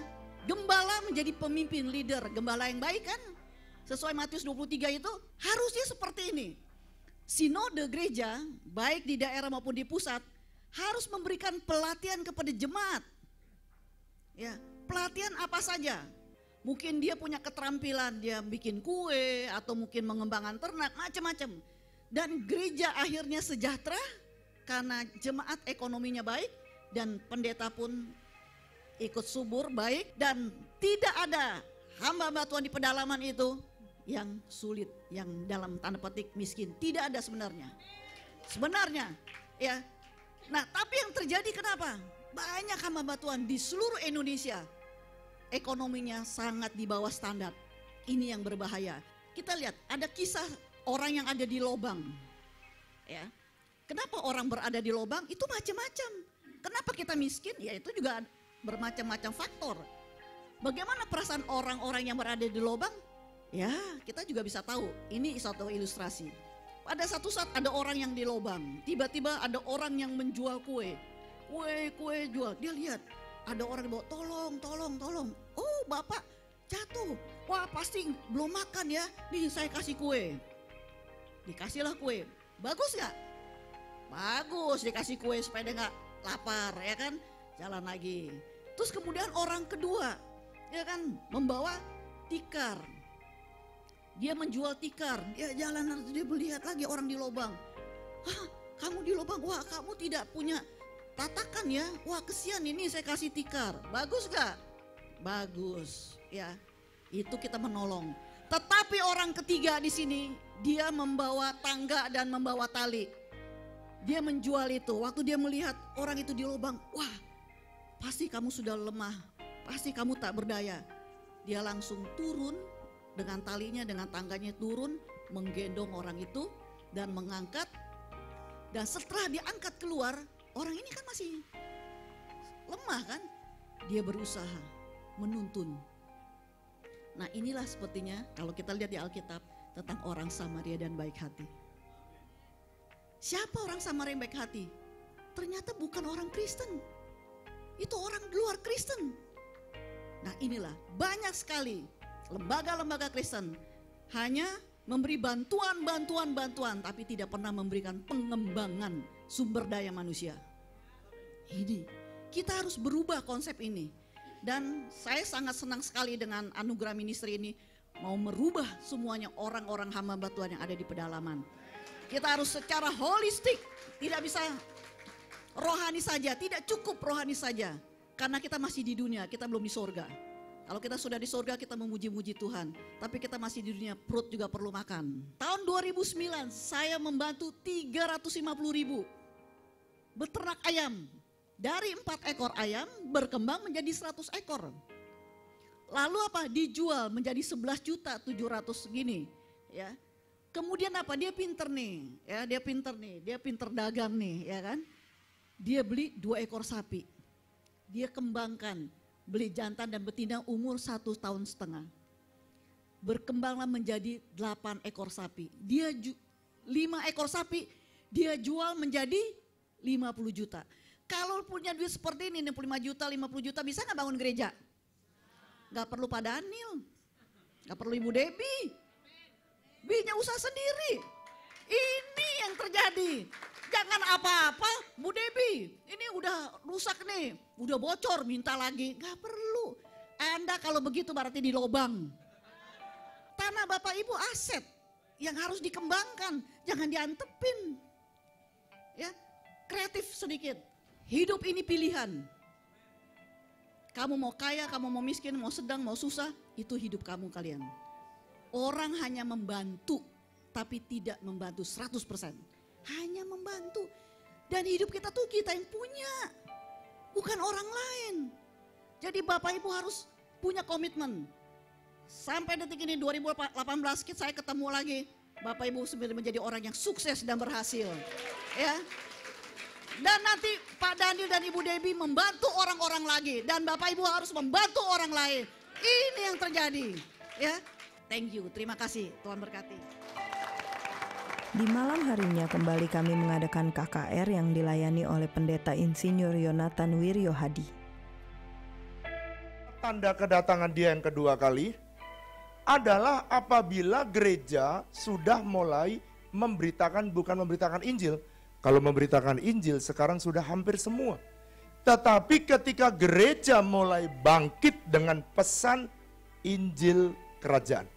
gembala menjadi pemimpin, leader. Gembala yang baik kan? Sesuai Matius 23 itu harusnya seperti ini. Sinode gereja, baik di daerah maupun di pusat, harus memberikan pelatihan kepada jemaat. Ya, pelatihan apa saja. Mungkin dia punya keterampilan, dia bikin kue atau mungkin mengembangkan ternak, macam-macam. Dan gereja akhirnya sejahtera karena jemaat ekonominya baik dan pendeta pun ikut subur baik, dan tidak ada hamba-hamba Tuhan di pedalaman itu yang sulit, yang dalam tanda petik miskin. Tidak ada sebenarnya. Sebenarnya ya. Nah, tapi yang terjadi kenapa? Banyak hamba-hamba Tuhan di seluruh Indonesia ekonominya sangat di bawah standar. Ini yang berbahaya. Kita lihat ada kisah orang yang ada di lubang. Ya. Kenapa orang berada di lubang? Itu macam-macam. Kenapa kita miskin? Ya itu juga bermacam-macam faktor. Bagaimana perasaan orang-orang yang berada di lubang? Ya kita juga bisa tahu. Ini satu ilustrasi. Pada satu saat ada orang yang di lubang. Tiba-tiba ada orang yang menjual kue. Kue jual. Dia lihat ada orang yang bawa tolong. Oh bapak jatuh. Wah pasti belum makan ya. Nih saya kasih kue. Dikasihlah kue. Bagus gak? Bagus, dikasih kue supaya dia gak lapar ya kan. Jalan lagi. Terus kemudian orang kedua ya kan membawa tikar. Dia menjual tikar. Dia jalan, dia melihat lagi orang di lubang. Hah, kamu di lubang? Wah kamu tidak punya tatakan ya. Wah kesian ini saya kasih tikar. Bagus gak? Bagus ya. Itu kita menolong. Tetapi orang ketiga di sini dia membawa tangga dan membawa tali. Dia menjual itu. Waktu dia melihat orang itu di lubang, wah pasti kamu sudah lemah, pasti kamu tak berdaya. Dia langsung turun dengan talinya, dengan tangganya turun, menggendong orang itu dan mengangkat. Dan setelah diangkat keluar, orang ini kan masih lemah kan. Dia berusaha menuntun. Nah inilah sepertinya kalau kita lihat di Alkitab tentang orang Samaria dan baik hati. Siapa orang Samaria yang baik hati? Ternyata bukan orang Kristen. Itu orang luar Kristen. Nah inilah banyak sekali lembaga-lembaga Kristen hanya memberi bantuan tapi tidak pernah memberikan pengembangan sumber daya manusia. Ini kita harus berubah konsep ini. Dan saya sangat senang sekali dengan anugerah ministry ini mau merubah semuanya orang-orang hamba Tuhan yang ada di pedalaman. Kita harus secara holistik, tidak bisa rohani saja, tidak cukup rohani saja. Karena kita masih di dunia, kita belum di sorga. Kalau kita sudah di sorga kita memuji-muji Tuhan. Tapi kita masih di dunia, perut juga perlu makan. Tahun 2009 saya membantu 350.000 beternak ayam. Dari 4 ekor ayam berkembang menjadi 100 ekor. Lalu apa? Dijual menjadi 11.700.000 gini ya. Kemudian apa? Dia pinter nih, ya dia pinter dagang nih, ya kan? Dia beli 2 ekor sapi, dia kembangkan, beli jantan dan betina umur 1,5 tahun. berkembanglah menjadi 8 ekor sapi. Dia 5 ekor sapi dia jual menjadi 50 juta. Kalau punya duit seperti ini 65 juta, 50 juta bisa gak bangun gereja? Gak perlu Pak Daniel, gak perlu Ibu Debbie. Binya usaha sendiri. Ini yang terjadi. Jangan apa-apa Bu Debbie, ini udah rusak nih, udah bocor minta lagi. Gak perlu. Anda kalau begitu berarti di lobang. Tanah Bapak Ibu aset yang harus dikembangkan, jangan diantepin. Ya, kreatif sedikit. Hidup ini pilihan. Kamu mau kaya, kamu mau miskin, mau sedang, mau susah, itu hidup kamu kalian. Orang hanya membantu, tapi tidak membantu 100%. Hanya membantu. Dan hidup kita tuh kita yang punya, bukan orang lain. Jadi Bapak Ibu harus punya komitmen. Sampai detik ini 2018 saya ketemu lagi. Bapak Ibu sebenarnya menjadi orang yang sukses dan berhasil. Ya. Dan nanti Pak Daniel dan Ibu Debbie membantu orang-orang lagi. Dan Bapak Ibu harus membantu orang lain. Ini yang terjadi. Ya. Thank you, terima kasih. Tuhan berkati. Di malam harinya kembali kami mengadakan KKR yang dilayani oleh Pendeta Insinyur Yonatan Wiryo Hadi. Tanda kedatangan dia yang kedua kali adalah apabila gereja sudah mulai memberitakan, bukan memberitakan Injil. Kalau memberitakan Injil sekarang sudah hampir semua. Tetapi ketika gereja mulai bangkit dengan pesan Injil kerajaan.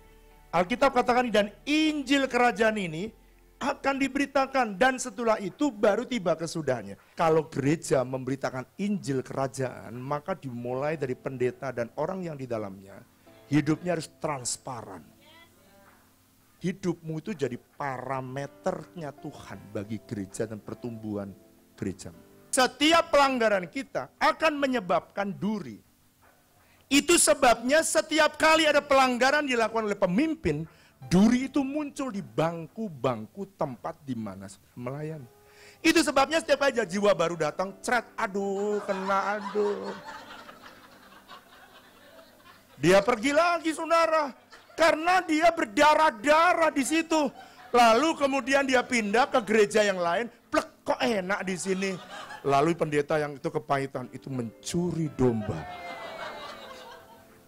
Alkitab katakan, dan Injil kerajaan ini akan diberitakan, dan setelah itu baru tiba kesudahannya. Kalau gereja memberitakan Injil kerajaan, maka dimulai dari pendeta dan orang yang di dalamnya, hidupnya harus transparan. Hidupmu itu jadi parameternya Tuhan bagi gereja dan pertumbuhan gereja. Setiap pelanggaran kita akan menyebabkan duri. Itu sebabnya setiap kali ada pelanggaran dilakukan oleh pemimpin, duri itu muncul di bangku-bangku tempat di mana melayani. Itu sebabnya setiap aja jiwa baru datang, cret, aduh, kena, aduh. Dia pergi lagi saudara, karena dia berdarah-darah di situ. Lalu kemudian dia pindah ke gereja yang lain, plek, kok enak di sini. Lalu pendeta yang itu kepahitan, itu mencuri domba.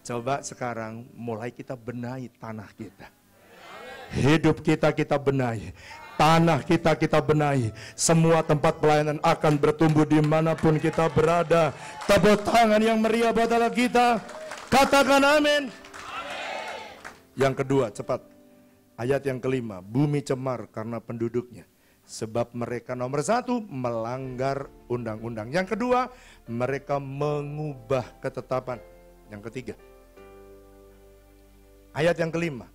Coba sekarang mulai kita benahi tanah kita. Hidup kita benahi. Tanah kita benahi. Semua tempat pelayanan akan bertumbuh dimanapun kita berada. Tepuk tangan yang meriah buat Allah kita. Katakan amin. Yang kedua, cepat. Ayat yang kelima, bumi cemar karena penduduknya. Sebab mereka nomor 1 melanggar undang-undang. Yang kedua, mereka mengubah ketetapan. Yang ketiga, ayat yang kelima,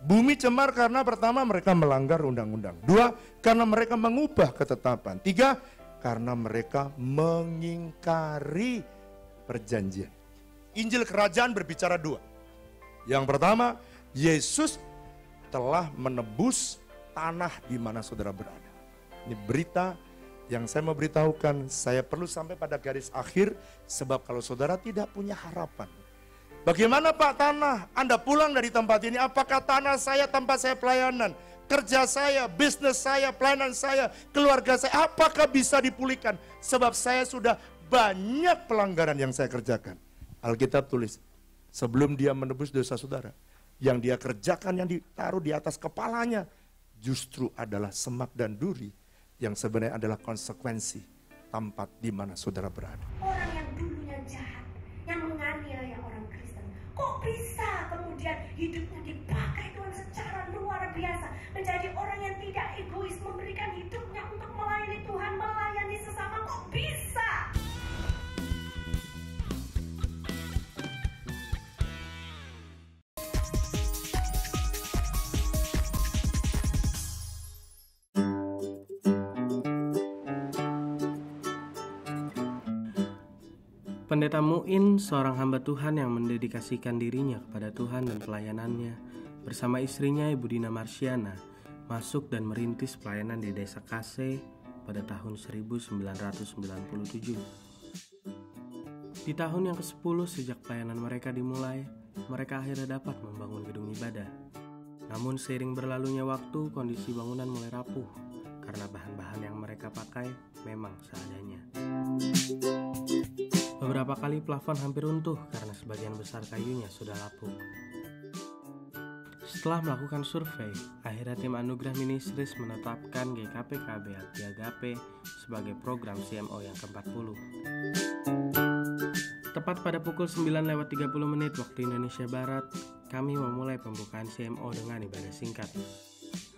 bumi cemar karena pertama mereka melanggar undang-undang. 2, karena mereka mengubah ketetapan. 3, karena mereka mengingkari perjanjian. Injil kerajaan berbicara 2. Yang pertama, Yesus telah menebus tanah di mana saudara berada. Ini berita yang saya mau beritahukan. Saya perlu sampai pada garis akhir, sebab kalau saudara tidak punya harapan, bagaimana Pak tanah? Anda pulang dari tempat ini, apakah tanah saya tempat saya pelayanan, kerja saya, bisnis saya, pelayanan saya, keluarga saya, apakah bisa dipulihkan? Sebab saya sudah banyak pelanggaran yang saya kerjakan. Alkitab tulis, sebelum dia menebus dosa saudara, yang dia kerjakan, yang ditaruh di atas kepalanya, justru adalah semak dan duri, yang sebenarnya adalah konsekuensi tempat di mana saudara berada. Orang yang dulunya jahat, yang menganiaya orang Kristen, kok bisa kemudian hidupnya dipakai Tuhan secara luar biasa, menjadi orang yang tidak egois, memberikan hidupnya untuk melayani Tuhan, melayani sesama, kok bisa? Pendeta Muin, seorang hamba Tuhan yang mendedikasikan dirinya kepada Tuhan dan pelayanannya, bersama istrinya Ibu Dina Marsiana, masuk dan merintis pelayanan di Desa Kase pada tahun 1997. Di tahun yang ke-10 sejak pelayanan mereka dimulai, mereka akhirnya dapat membangun gedung ibadah. Namun seiring berlalunya waktu, kondisi bangunan mulai rapuh karena bahan-bahan yang mereka pakai memang seadanya. Beberapa kali plafon hampir runtuh karena sebagian besar kayunya sudah lapuk. Setelah melakukan survei, akhirnya tim Anugerah Ministries menetapkan GKPKB Abdi Agape sebagai program CMO yang ke-40. Tepat pada pukul 9:30 waktu Indonesia Barat, kami memulai pembukaan CMO dengan ibadah singkat.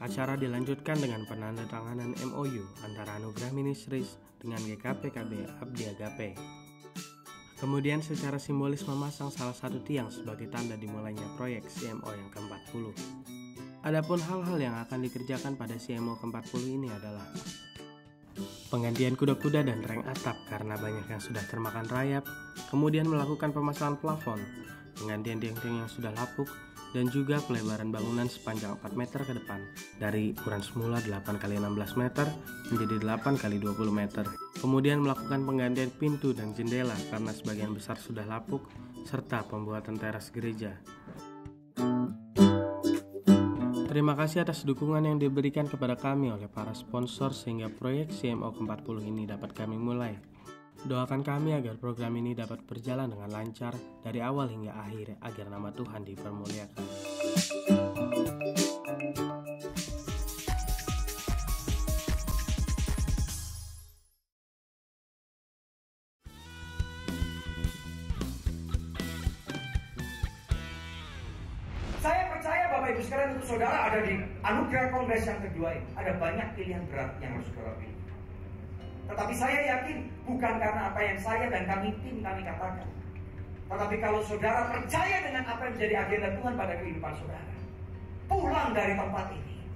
Acara dilanjutkan dengan penandatanganan MOU antara Anugerah Ministries dengan GKPKB Abdi Agape. Kemudian secara simbolis memasang salah satu tiang sebagai tanda dimulainya proyek CMO yang ke-40. Adapun hal-hal yang akan dikerjakan pada CMO ke-40 ini adalah penggantian kuda-kuda dan reng atap karena banyak yang sudah termakan rayap, kemudian melakukan pemasangan plafon, penggantian tiang-tiang yang sudah lapuk, dan juga pelebaran bangunan sepanjang 4 meter ke depan dari ukuran semula 8x16 meter menjadi 8x20 meter. Kemudian melakukan penggantian pintu dan jendela karena sebagian besar sudah lapuk, serta pembuatan teras gereja. Terima kasih atas dukungan yang diberikan kepada kami oleh para sponsor sehingga proyek CMO ke-40 ini dapat kami mulai. Doakan kami agar program ini dapat berjalan dengan lancar dari awal hingga akhir agar nama Tuhan dipermuliakan. Saya percaya Bapak Ibu sekalian, untuk saudara ada di Anugerah Kongres yang kedua ini. Ada banyak pilihan berat yang harus saudara pilih. Tetapi saya yakin bukan karena apa yang saya dan kami katakan. Tetapi kalau saudara percaya dengan apa yang menjadi agenda Tuhan pada kehidupan saudara, pulang dari tempat ini,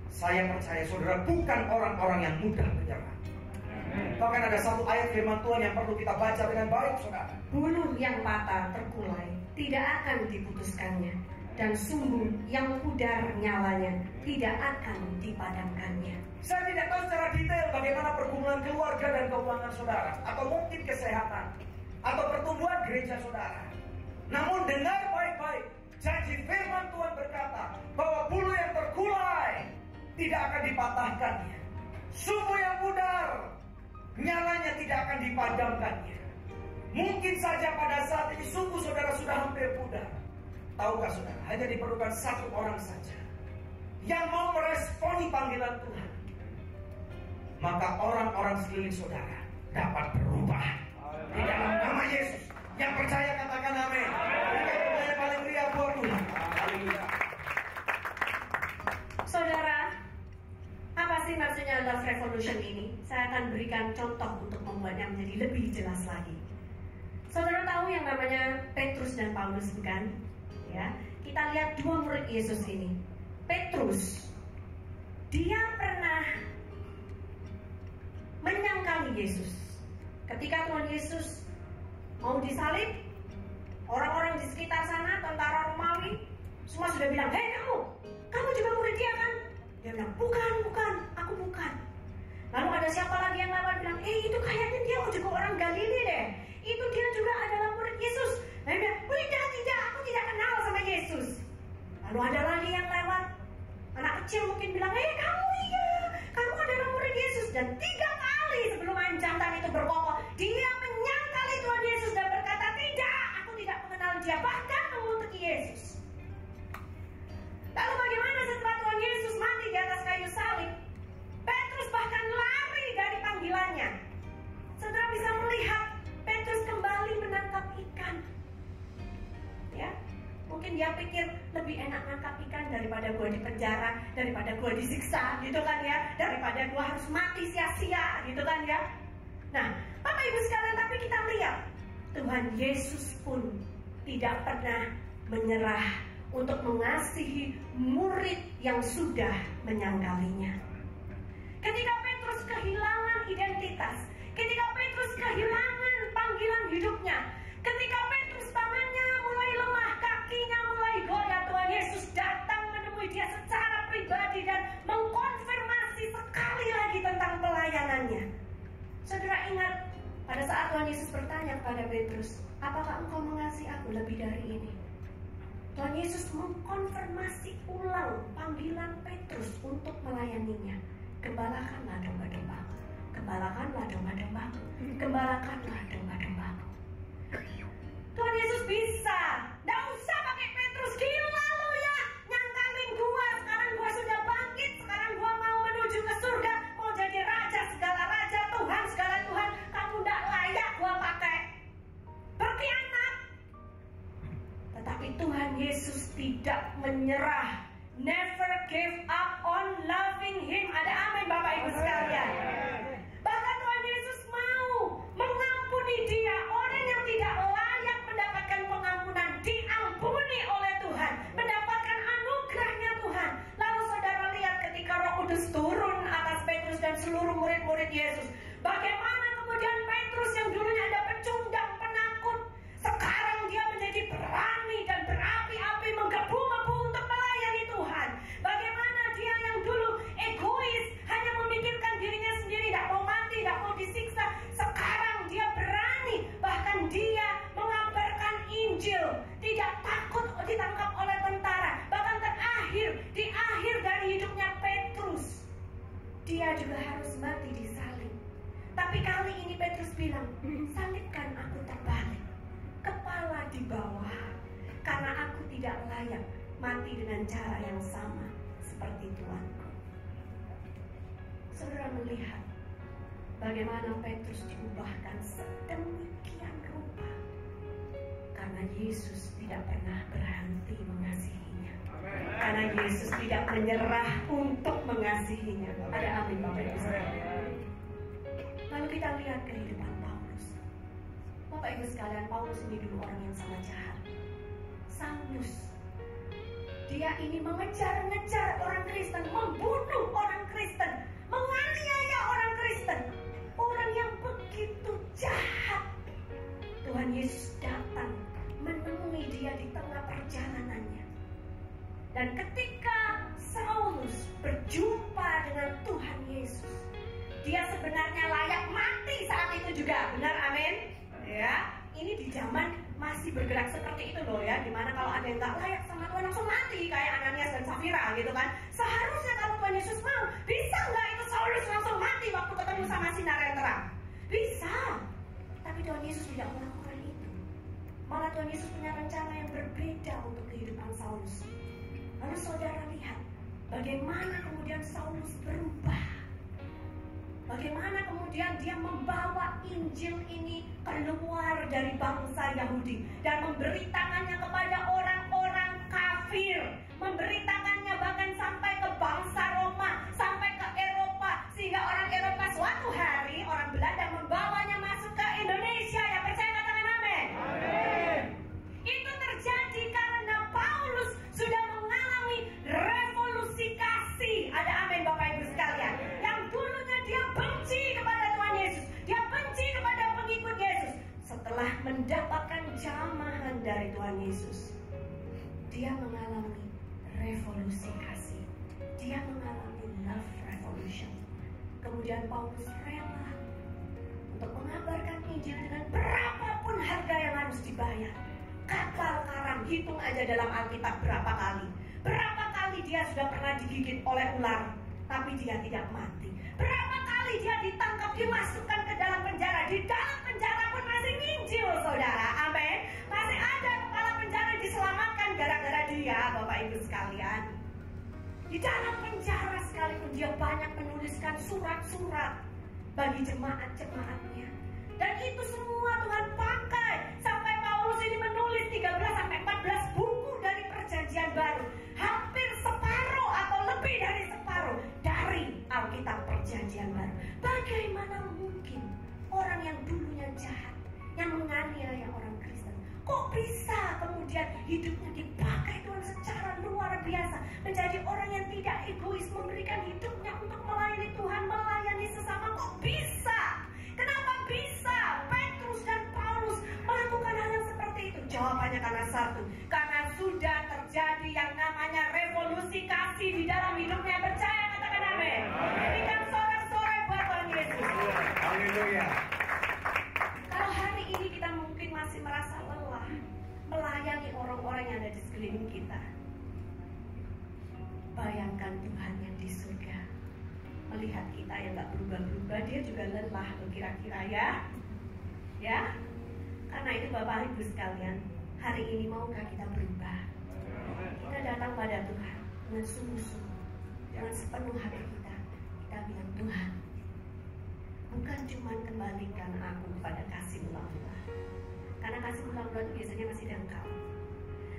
saya percaya saudara bukan orang-orang yang mudah menyerah. Bahkan ada satu ayat firman Tuhan yang perlu kita baca dengan baik saudara. Bulu yang patah terkulai tidak akan diputuskannya, dan sumbu yang pudar nyalanya tidak akan dipadamkannya. Saya tidak tahu secara detail bagaimana pergumulan keluarga dan keuangan saudara, atau mungkin kesehatan, atau pertumbuhan gereja saudara. Namun dengar baik-baik, janji firman Tuhan berkata bahwa bulu yang terkulai tidak akan dipatahkannya, sumbu yang pudar nyalanya tidak akan dipadamkannya. Mungkin saja pada saat ini sumbu saudara sudah hampir pudar. Tahukah saudara, hanya diperlukan satu orang saja yang mau meresponi panggilan Tuhan, maka orang-orang sekeliling saudara dapat berubah di dalam nama Yesus. Yang percaya katakan amin. Berikan kemuliaan paling meriah buat Tuhan. Haleluya. Saudara, apa sih maksudnya Love Revolution ini? Saya akan berikan contoh untuk membuatnya menjadi lebih jelas lagi. Saudara tahu yang namanya Petrus dan Paulus, bukan? Ya, kita lihat dua murid Yesus ini. Petrus, dia pernah menyangkali Yesus. Ketika Tuhan Yesus mau disalib, orang-orang di sekitar sana, tentara Romawi, semua sudah bilang, "Hei kamu juga murid dia kan?" Dia bilang, bukan, aku bukan. Lalu ada siapa lagi yang lawan bilang, itu kayaknya dia juga orang Galili deh. Itu dia juga adalah murid Yesus. Dia bilang, tidak, aku tidak kenal sama Yesus. Lalu ada lagi yang lewat, anak kecil mungkin bilang, kamu adalah murid Yesus. Dan 3 kali sebelum jantan itu berkokok, dia menyangkali Tuhan Yesus dan berkata, tidak, aku tidak mengenal dia, bahkan mengutuki Yesus. Lalu bagaimana setelah Tuhan Yesus mati di atas kayu salib? Petrus bahkan lari dari panggilannya. Saudara bisa melihat Petrus kembali menangkap ikan. Ya, mungkin dia pikir lebih enak nangkap ikan daripada gua di penjara, daripada gua disiksa, gitu kan ya, daripada gua harus mati sia-sia, gitu kan ya. Nah, Bapak Ibu sekalian, tapi kita lihat Tuhan Yesus pun tidak pernah menyerah untuk mengasihi murid yang sudah menyangkalinya. Ketika Petrus kehilangan identitas, ketika Petrus kehilangan panggilan hidupnya, ketika Petrus tangannya mulai lemah, kakinya mulai goyah, Tuhan Yesus datang menemui dia secara pribadi dan mengkonfirmasi sekali lagi tentang pelayanannya. Saudara ingat, pada saat Tuhan Yesus bertanya kepada Petrus, apakah engkau mengasihi aku lebih dari ini? Tuhan Yesus mengkonfirmasi ulang panggilan Petrus untuk melayaninya. Gembalakanlah domba-dombaku, gembalakanlah domba-dombaku, gembalakanlah domba-dombaku. Tuhan Yesus bisa, nggak usah pakai Petrus. Gila lu ya, nyangkalin gua. Sekarang gua sudah bangkit, sekarang gua mau menuju ke surga, mau jadi raja segala raja, Tuhan segala Tuhan. Kamu nggak layak gua pakai. Berkhianat. Tetapi Tuhan Yesus tidak menyerah. Never give up on loving Him. Ada amin Bapak Ibu sekalian. Bahkan Tuhan Yesus mau mengampuni dia. Orang yang tidak layak mendapatkan pengampunan diampuni oleh Tuhan, mendapatkan anugerahnya Tuhan. Lalu saudara lihat ketika Roh Kudus turun atas Petrus dan seluruh murid-murid Yesus, bagaimana kemudian Petrus yang dulunya ada pecundang, penakut, sekarang dia menjadi berani dan berapi-api menggebu-gebu untuk melayani Tuhan. Bagaimana dia yang dulu egois, hanya memikirkan dirinya sendiri, tidak mau mati, tidak mau disiksa, sekarang dia berani, bahkan dia mengabarkan Injil, tidak takut ditangkap oleh tentara. Bahkan terakhir, di akhir dari hidupnya Petrus, dia juga harus mati disalib. Tapi kali ini Petrus bilang, salibkan aku terbalik, kepala di bawah, karena aku tidak layak mati dengan cara yang sama seperti Tuanku. Saudara melihat bagaimana Petrus diubahkan sedemikian rupa karena Yesus tidak pernah berhenti mengasihinya, karena Yesus tidak menyerah untuk mengasihinya. Ada amin Bapak Ibu sekalian. Lalu kita lihat kehidupan Paulus. Bapak Ibu sekalian, Paulus ini dulu orang yang sangat jahat. Saulus, dia ini mengejar-ngejar orang Kristen, membunuh orang Kristen, menganiaya orang Kristen, orang yang begitu jahat. Tuhan Yesus datang menemui dia di tengah perjalanannya. Dan ketika Saulus berjumpa dengan Tuhan Yesus, dia sebenarnya layak mati saat itu juga, benar amin? Ya, ini di zaman masih bergerak seperti itu loh ya, dimana kalau ada yang nggak layak sama Tuhan langsung mati kayak Ananias dan Safira gitu kan. Seharusnya kalau Tuhan Yesus mau, bisa nggak itu Saulus langsung mati waktu ketemu sama sinar yang terang? Bisa, tapi Tuhan Yesus tidak melakukan itu. Malah Tuhan Yesus punya rencana yang berbeda untuk kehidupan Saulus. Lalu saudara lihat bagaimana kemudian Saulus berubah. Bagaimana kemudian dia membawa Injil ini keluar dari bangsa Yahudi dan memberitakannya kepada orang-orang kafir, memberitakannya bahkan sampai ke bangsa Roma, sampai ke Eropa, sehingga orang Eropa suatu hari orang Belanda membawanya masuk ke Indonesia. Yang percaya katakan amin. Itu terjadi karena Paulus sudah mengalami revolusi kasih. Ada amin Bapak Ibu sekalian. Yang dulunya dia benci kepada Tuhan Yesus, dia benci kepada pengikut Yesus. Setelah mendapatkan jamahan dari Tuhan Yesus, dia mengalami revolusi kasih. Dia mengalami love revolution. Kemudian Paulus rela untuk mengabarkan Injil dengan berapapun harga yang harus dibayar. Kapal karam, hitung aja dalam Alkitab berapa kali. Berapa kali dia sudah pernah digigit oleh ular, tapi dia tidak mati. Berapa kali dia ditangkap, dimasukkan ke dalam penjara. Di dalam penjara pun masih nginjil, saudara. Amin. Masih ada kepala penjara diselamatkan gara-gara dia, Bapak Ibu sekalian. Di dalam penjara sekalipun dia banyak menuliskan surat-surat bagi jemaat-jemaatnya. Dan itu semua Tuhan pakai. Sampai Paulus ini menulis 13-14 buku dari Perjanjian Baru. Hampir separuh atau lebih dari separuh dari Alkitab Perjanjian Baru. Bagaimana mungkin orang yang dulunya jahat, yang menganiaya orang Kristen, kok bisa kemudian hidupnya dipakai Tuhan secara luar biasa, menjadi orang yang tidak egois, memberikan hidupnya untuk melayani Tuhan, melayani sesama. Kok bisa? Kenapa bisa Petrus dan Paulus melakukan hal yang seperti itu? Jawabannya karena satu, karena sudah terjadi yang namanya revolusi kasih di dalam hidupnya. Percaya katakan amin. Berikan sorak-sorai buat Tuhan Yesus. Haleluya. Kalau hari ini kita mungkin masih merasa lelah melayani melayani orang-orang yang ada di sekeliling kita. Bayangkan Tuhan yang di surga melihat kita yang gak berubah-berubah, dia juga lelah loh kira-kira ya. Ya, karena itu Bapak Ibu sekalian, hari ini maukah kita berubah? Kita datang pada Tuhan dengan sungguh-sungguh, dengan sepenuh hati kita. Kita bilang, Tuhan, bukan cuma kembalikan aku pada kasih mula-mula, karena kasih mula-mula itu biasanya masih dangkal.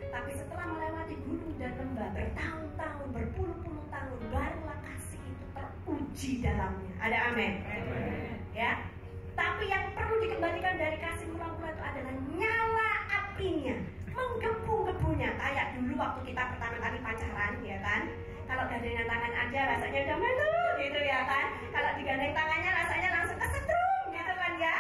Tapi setelah melewati gunung dan lembah bertahun-tahun, berpuluh-puluh tahun, barulah kasih itu teruji dalamnya. Ada amin? Ya. Tapi yang perlu dikembalikan dari kasih mula-mula itu adalah nyala apinya, menggebu-gebunya. Kayak dulu waktu kita pertama kali pacaran, ya kan? Kalau gandengan tangan aja rasanya udah melu gitu ya kan? Kalau digandeng tangannya rasanya langsung kesetrum gitu kan ya?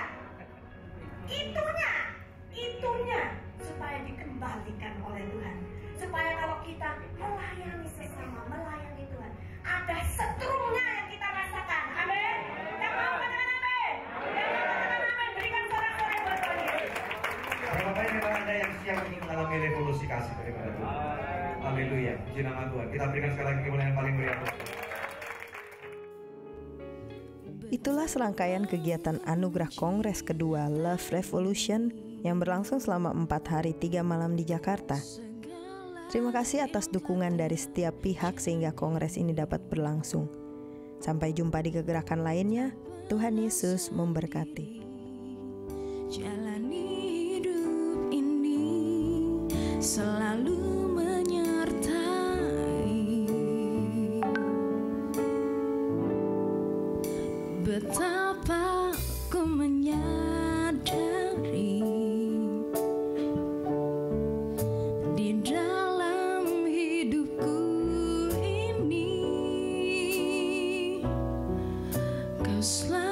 Itunya supaya dikembalikan oleh Tuhan. Supaya kalau kita melayani sesama, melayani Tuhan, ada setrumnya yang kita rasakan. Amin. Yang mau katakan amin. Yang mau katakan amin. Berikan sorak-sorai buat Tuhan Yesus. Berapa banyak memang Anda yang siap untuk mengalami revolusi kasih daripada Tuhan. Haleluya. Puji nama Tuhan. Kita berikan sekali lagi kemuliaan paling mulia. Itulah serangkaian kegiatan Anugerah Kongres kedua Love Revolution yang berlangsung selama 4 hari 3 malam di Jakarta. Terima kasih atas dukungan dari setiap pihak sehingga kongres ini dapat berlangsung. Sampai jumpa di kegerakan lainnya. Tuhan Yesus memberkati. Jalani hidup ini selalu menyertai. Betapa ku menyadari di dalam hidupku ini Kau selalu